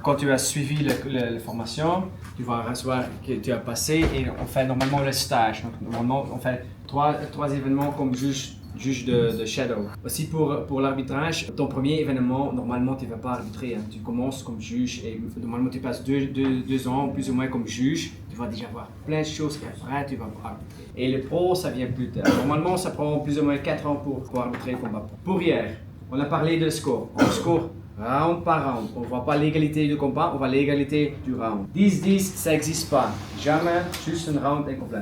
Quand tu as suivi la formation, tu vas recevoir que tu as passé et on fait normalement le stage. Donc, normalement, on fait trois événements comme juge de shadow. Aussi pour l'arbitrage, ton premier événement, normalement tu ne vas pas arbitrer. Hein. Tu commences comme juge et normalement tu passes deux ans plus ou moins comme juge. Tu vas déjà voir plein de choses qu'après tu vas arbitrer. Et le pro, ça vient plus tard. Normalement, ça prend plus ou moins 4 ans pour arbitrer le combat. Pour hier, on a parlé de score. On score round par round. On ne voit pas l'égalité du combat, on voit l'égalité du round. 10-10, ça n'existe pas. Jamais, juste un round incomplet.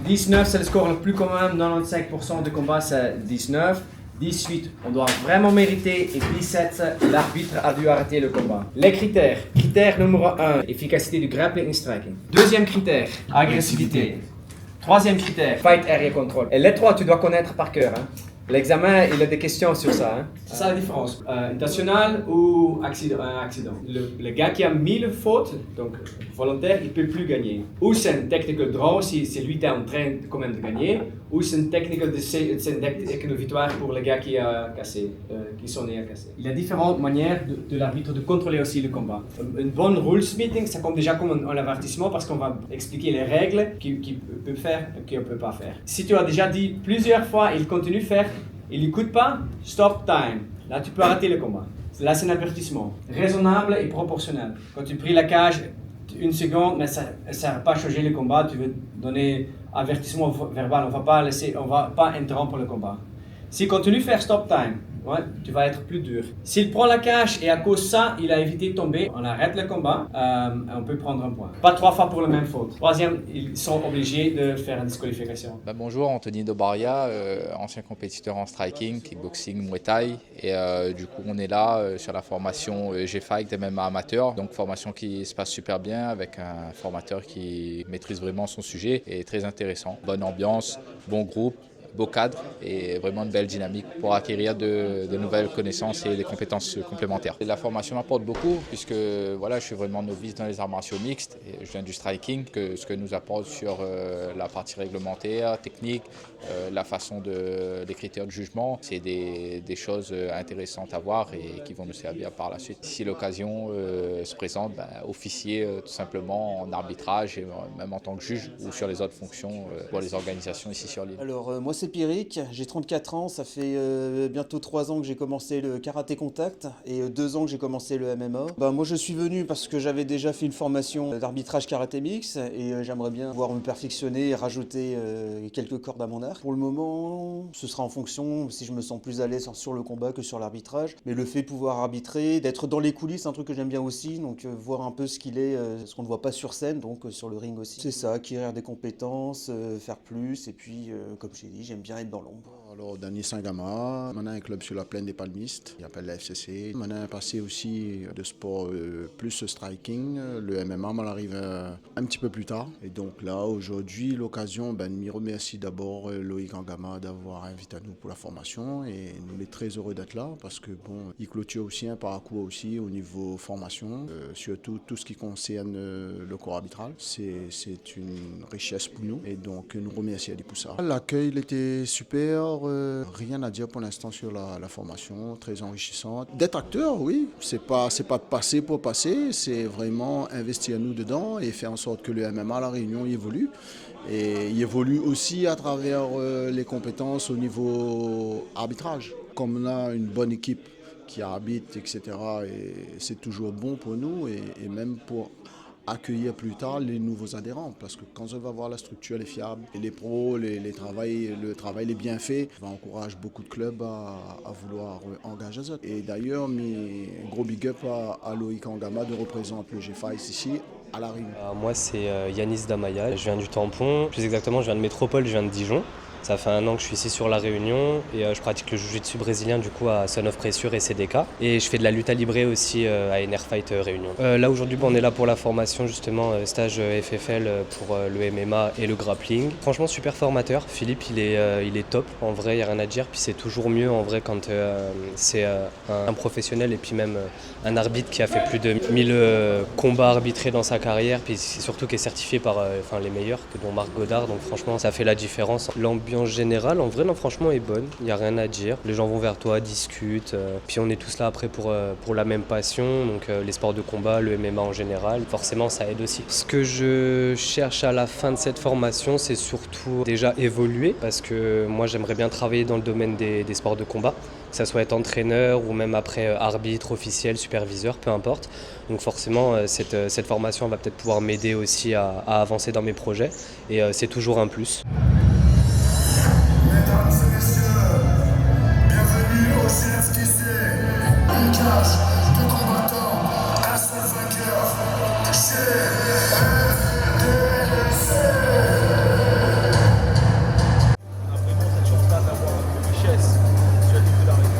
19, c'est le score le plus commun. 95% de combat, c'est 19. 18, on doit vraiment mériter. Et 17, l'arbitre a dû arrêter le combat. Les critères. Critère numéro 1, efficacité du grappling et striking. Deuxième critère, agressivité. Troisième critère, fight area control. Et les trois, tu dois connaître par cœur. Hein. L'examen, il a des questions sur ça. Hein. C'est ça la différence. Intentionnel ou accident. Le gars qui a mis le faute, donc volontaire, il ne peut plus gagner. Ou c'est un technical draw, si c'est lui qui est en train quand même de gagner. Ou c'est une technical victoire pour le gars qui a cassé, qui son nez a cassé. Il y a différentes manières de l'arbitre de contrôler aussi le combat. Une bonne rules meeting, ça compte déjà comme un avertissement parce qu'on va expliquer les règles qu'il peut faire et qu'il ne peut pas faire. Si tu as déjà dit plusieurs fois, il continue de faire, il n'écoute pas, stop time. Là, tu peux arrêter le combat. Là, c'est un avertissement. Raisonnable et proportionnel. Quand tu pries la cage, une seconde, mais ça ne sert pas à changer le combat. Tu veux donner avertissement verbal. On ne va pas interrompre le combat. S'il continue de faire stop time, ouais, tu vas être plus dur. S'il prend la cage et à cause de ça, il a évité de tomber, on arrête le combat, on peut prendre un point. Pas 3 fois pour la même faute. Troisième, ils sont obligés de faire une disqualification. Bonjour, Anthony Dobaria, ancien compétiteur en striking, kickboxing, muay thai. Et du coup, on est là sur la formation G-Fight des MMA amateurs. Donc, formation qui se passe super bien avec un formateur qui maîtrise vraiment son sujet et très intéressant. Bonne ambiance, bon groupe. Beau cadre et vraiment une belle dynamique pour acquérir de nouvelles connaissances et des compétences complémentaires. Et la formation m'apporte beaucoup puisque voilà, je suis vraiment novice dans les arts martiaux mixtes et je viens du striking, ce que nous apporte sur la partie réglementaire, technique, la façon des critères de jugement, c'est des choses intéressantes à voir et qui vont nous servir par la suite. Si l'occasion se présente, officier tout simplement en arbitrage et même en tant que juge ou sur les autres fonctions pour les organisations ici sur l'île. Alors moi c'est Pierrick, j'ai 34 ans, ça fait bientôt 3 ans que j'ai commencé le karaté contact et 2 ans que j'ai commencé le MMA. Moi je suis venu parce que j'avais déjà fait une formation d'arbitrage karaté mix et j'aimerais bien pouvoir me perfectionner et rajouter quelques cordes à mon arc. Pour le moment, ce sera en fonction si je me sens plus à l'aise sur le combat que sur l'arbitrage. Mais le fait de pouvoir arbitrer, d'être dans les coulisses, c'est un truc que j'aime bien aussi, donc voir un peu ce qu'il est, ce qu'on ne voit pas sur scène, donc sur le ring aussi. C'est ça, acquérir des compétences, faire plus et puis comme j'ai dit, j'aime bien être dans l'ombre. Alors, Dany Sangama, on a un club sur la plaine des Palmistes, qui s'appelle la FCC. On a un passé aussi de sport plus striking. Le MMA, on arrive un petit peu plus tard. Et donc là, aujourd'hui, l'occasion, de m'y remercie d'abord Loïc Angama d'avoir invité à nous pour la formation. Et nous, on est très heureux d'être là parce que bon, il clôture aussi un parcours aussi au niveau formation, surtout tout ce qui concerne le corps arbitral. C'est une richesse pour nous. Et donc, nous remercions pour ça. L'accueil, il était super. Rien à dire pour l'instant sur la formation, très enrichissante. D'être acteur, oui, c'est pas de passer pour passer, c'est vraiment investir nous dedans et faire en sorte que le MMA à La Réunion y évolue. Et il évolue aussi à travers les compétences au niveau arbitrage. Comme on a une bonne équipe qui arbitre, etc., et c'est toujours bon pour nous et même pour accueillir plus tard les nouveaux adhérents parce que quand on va voir la structure, elle est fiable et les pros, le travail est bien fait, ça encourage beaucoup de clubs à vouloir engager ça. Et d'ailleurs, un gros big up à Loïc Angama de représenter le G5 ici à La Réunion. Moi c'est Yanis Damaya, je viens du Tampon, plus exactement je viens de Métropole, je viens de Dijon. Ça fait 1 an que je suis ici sur La Réunion et je pratique le jiu-jitsu brésilien du coup à Son of Pressure et CDK. Et je fais de la lutte à libre aussi à Enerfight Réunion. Là aujourd'hui on est là pour la formation justement stage FFL pour le MMA et le grappling. Franchement super formateur, Philippe il est top, en vrai il n'y a rien à dire. Puis c'est toujours mieux en vrai quand c'est un professionnel et puis même un arbitre qui a fait plus de 1000 combats arbitrés dans sa carrière. Puis surtout qui est certifié par les meilleurs, dont Marc Godard. Donc franchement ça fait la différence. L'ambiance l'ambiance générale, en vrai, non, franchement, est bonne. Il n'y a rien à dire. Les gens vont vers toi, discutent. Puis on est tous là après pour la même passion. Donc les sports de combat, le MMA en général. Forcément, ça aide aussi. Ce que je cherche à la fin de cette formation, c'est surtout déjà évoluer. Parce que moi, j'aimerais bien travailler dans le domaine des sports de combat. Que ça soit être entraîneur ou même après arbitre, officiel, superviseur, peu importe. Donc forcément, cette formation va peut-être pouvoir m'aider aussi à avancer dans mes projets. Et c'est toujours un plus. Mesdames et messieurs, bienvenue au CFTC. Une cage de combattants, un seul vainqueur, CFTC. Vraiment, cette chance-là d'avoir une richesse sur le niveau d'arrêt.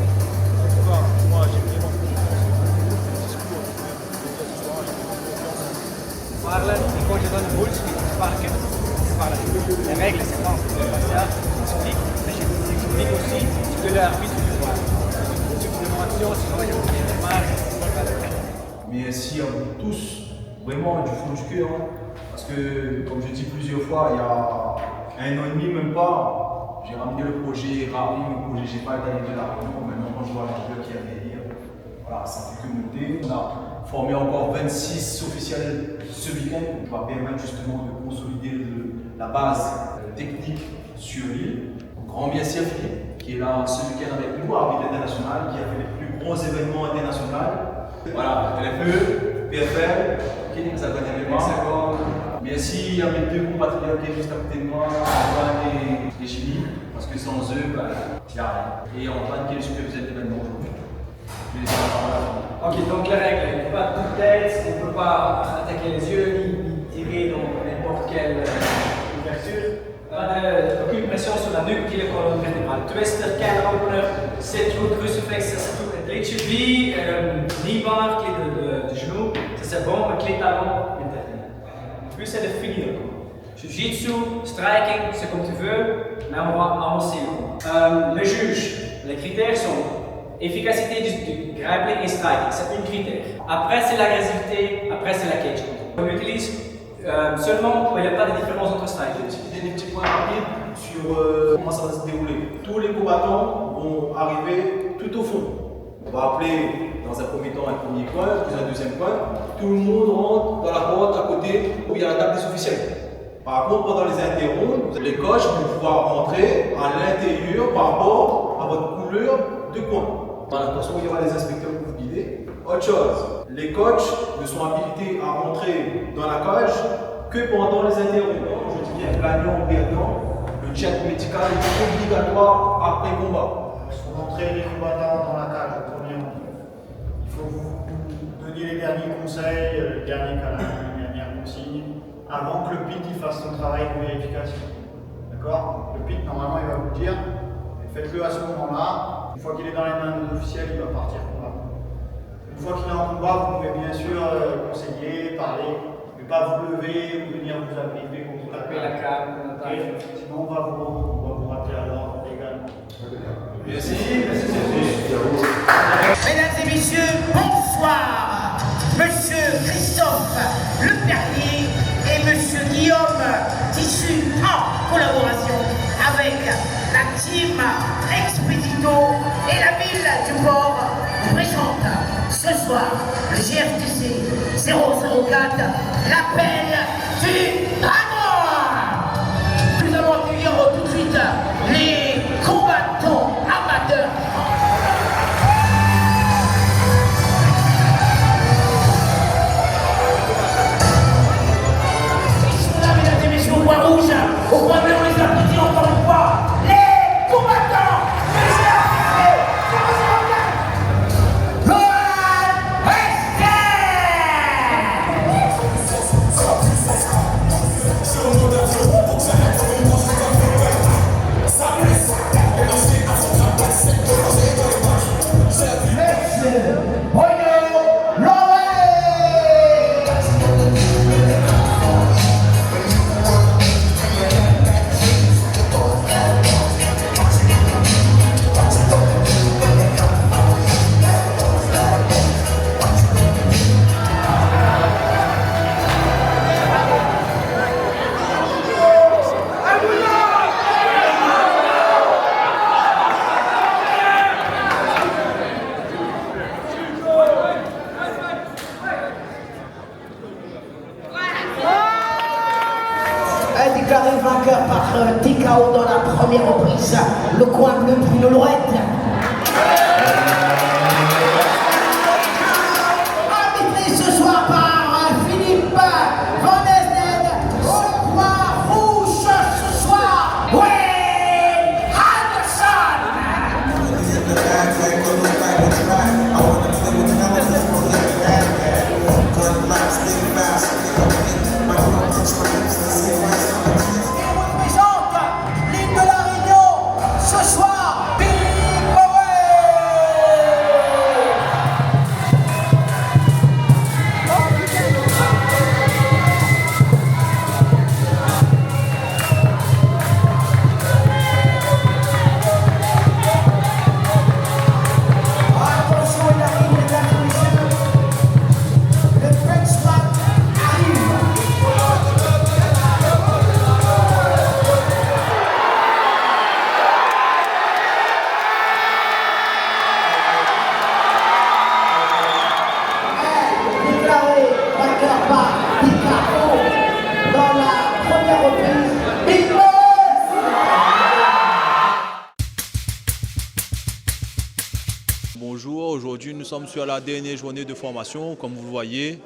En tout cas, moi, j'ai vraiment confiance dans le discours de ce soir. J'ai vraiment confiance. Parle, et quand je donne le rules, je parle que c'est par là. Les règles, les séquences, j'explique, mais j'explique aussi ce que l'arbitre veut voir. Ce que l'action, c'est comment il y a des marges. Merci à vous tous, vraiment du fond du cœur. Parce que, comme je dis plusieurs fois, il y a 1 an et demi, même pas, j'ai ramené le projet Rally, le projet J'ai pas gagné de la Réunion. Maintenant, quand je vois l'ampleur qui a derrière, voilà, ça fait que monter. On a formé encore 26 officiels ce week-end, qui va permettre justement de consolider la base technique sur l'île. Grand merci à Philippe, qui est là ce week-end avec nous, arbitre international, qui a fait les plus grands événements internationaux. Voilà, LFE, PFL, King, ça connaît les mains. Merci à mes 2 compatriotes qui sont juste à côté de moi, Antoine et Jimmy, parce que sans eux, il n'y a rien. Et Antoine qui est le superviseur de l'événement aujourd'hui. Ok, donc les règles, il ne faut pas de tête, on ne peut pas attaquer les yeux, ni tirer dans n'importe quelle ouverture. Aucune pression sur la nuque, qui est le colonne vertébrale. Twister, can opener, set root, crucifix, ça c'est tout. Clé de cheville, knee bar, clé de genou, ça c'est bon, clé talon, interne. Plus c'est de finir. Jiu-jitsu, striking, c'est comme tu veux, mais on va avancer. Le juge, les critères sont efficacité du grappling et striking, c'est une critère. Après c'est l'agressivité, après c'est la cage. On utilise seulement quand il n'y a pas de différence entre striking. Des petits points rapides sur comment ça va se dérouler. Tous les combattants vont arriver tout au fond. On va appeler dans un premier temps un premier coin, puis un deuxième coin. Tout le monde rentre dans la porte à côté où il y a la table des officiels. Par contre, pendant les interrompes, les coachs vont pouvoir rentrer à l'intérieur par rapport à votre couleur de coin. Attention, il y aura des inspecteurs pour vous guider. Autre chose, les coachs ne sont habilités à rentrer dans la cage que pendant les interrompes. Je dis bien gagnant ou perdant, le check médical est obligatoire après combat. Il faut rentrer les combattants dans la cage au premier round. Il faut vous donner les derniers conseils, les derniers câlins, les dernières consignes, avant que le PIT fasse son travail de vérification. D'accord? Le PIT, normalement, il va vous dire, faites-le à ce moment-là. Une fois qu'il est dans les mains de l'officiel, il va partir combattre. Une fois qu'il est en combat, vous pouvez bien sûr conseiller, parler, mais pas vous lever ou venir vous appliquer contre la came. Sinon, on va vous rappeler à l'ordre également. Merci. Mesdames et messieurs, bonsoir. Monsieur Christophe Leperrier et Monsieur Guillaume Tissu en collaboration avec la team Expedito et la ville du port vous présente ce soir le GFTC 004, l'appel du dragon. Nous allons accueillir tout de suite les combattants amateurs. Mesdames et messieurs, au point rouge, au point bleu, on les applaudit encore une fois. Les combattants du GFTC 004. Johan Hester. reprise, le coin bleu Bruno Louette. Arbitré ce soir par Philippe Van Esden, au coin rouge ce soir, Wayne Anderson. Bonjour, aujourd'hui nous sommes sur la dernière journée de formation. Comme vous le voyez,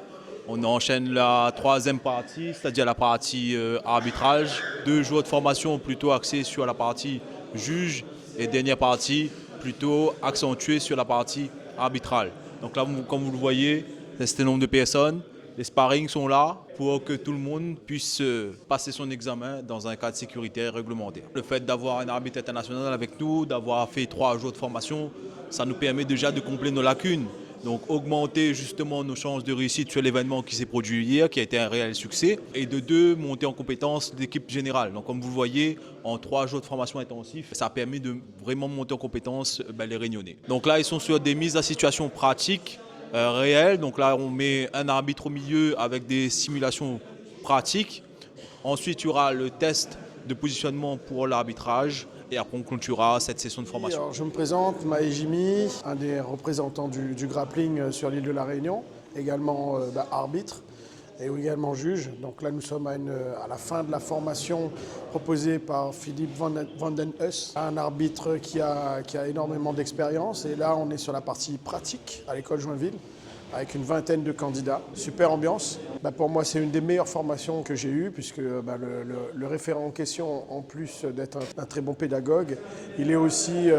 on enchaîne la troisième partie, c'est-à-dire la partie arbitrage. 2 jours de formation plutôt axés sur la partie juge et dernière partie plutôt accentuée sur la partie arbitrale. Donc là, comme vous le voyez, c'est un nombre de personnes. Les sparring sont là pour que tout le monde puisse passer son examen dans un cadre sécuritaire réglementaire. Le fait d'avoir un arbitre international avec nous, d'avoir fait 3 jours de formation, ça nous permet déjà de combler nos lacunes. Donc augmenter justement nos chances de réussite sur l'événement qui s'est produit hier, qui a été un réel succès. Et de 2, monter en compétence l'équipe générale. Donc comme vous le voyez, en 3 jours de formation intensif, ça a permis de vraiment monter en compétence les Réunionnais. Donc là, ils sont sur des mises à situation pratiques. Réel. Donc là, on met un arbitre au milieu avec des simulations pratiques. Ensuite, il y aura le test de positionnement pour l'arbitrage. Et après, on clôturera cette session de formation. Alors, je me présente, Maë Jimmy, un des représentants du grappling sur l'île de la Réunion, également arbitre et également juge. Donc là, nous sommes à la fin de la formation proposée par Philippe Van Den Huss, un arbitre qui a énormément d'expérience. Et là, on est sur la partie pratique à l'école Joinville, avec une vingtaine de candidats. Super ambiance. Pour moi, c'est une des meilleures formations que j'ai eues, puisque le référent en question, en plus d'être un très bon pédagogue, il est aussi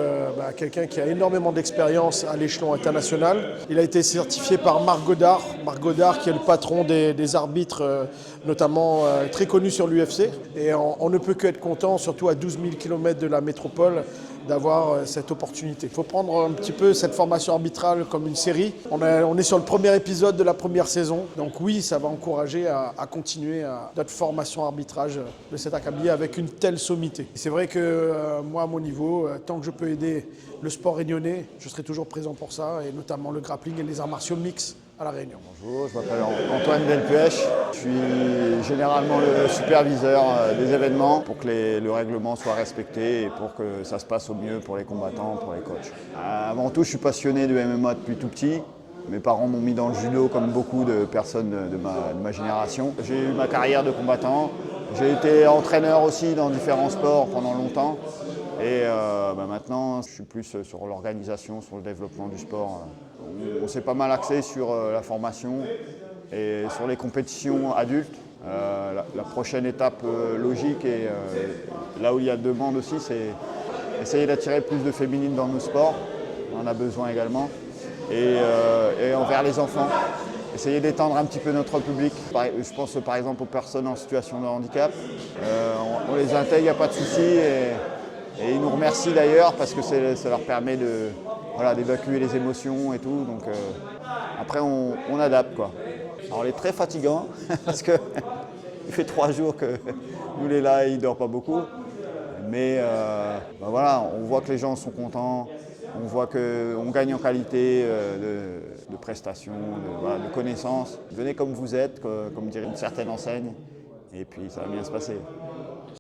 quelqu'un qui a énormément d'expérience à l'échelon international. Il a été certifié par Marc Godard. Marc Godard, qui est le patron des arbitres, notamment très connu sur l'UFC. Et on ne peut qu'être content, surtout à 12 000 km de la métropole, d'avoir cette opportunité. Il faut prendre un petit peu cette formation arbitrale comme une série. On est sur le premier épisode de la première saison. Donc oui, ça va encourager à continuer notre formation arbitrage de cet acabit avec une telle sommité. C'est vrai que moi, à mon niveau, tant que je peux aider le sport réunionnais, je serai toujours présent pour ça, et notamment le grappling et les arts martiaux mix à La Réunion. Bonjour, je m'appelle Antoine Delpuech. Je suis généralement le superviseur des événements pour que le règlement soit respecté et pour que ça se passe au mieux pour les combattants, pour les coachs. Avant tout, je suis passionné de MMA depuis tout petit. Mes parents m'ont mis dans le judo comme beaucoup de personnes de ma génération. J'ai eu ma carrière de combattant. J'ai été entraîneur aussi dans différents sports pendant longtemps. Et maintenant, je suis plus sur l'organisation, sur le développement du sport. On s'est pas mal axé sur la formation et sur les compétitions adultes. La prochaine étape logique, et là où il y a demande aussi, c'est essayer d'attirer plus de féminines dans nos sports. On en a besoin également. Et envers les enfants, essayer d'étendre un petit peu notre public. Je pense par exemple aux personnes en situation de handicap. On les intègre, il n'y a pas de souci. Et ils nous remercient d'ailleurs parce que ça leur permet d'évacuer les émotions et tout. Donc après on adapte quoi. Alors il est très fatigant parce qu'il fait 3 jours que nous les là, il ne dort pas beaucoup. Mais on voit que les gens sont contents, on voit qu'on gagne en qualité de prestations, de connaissances. Venez comme vous êtes, comme dirait une certaine enseigne, et puis ça va bien se passer.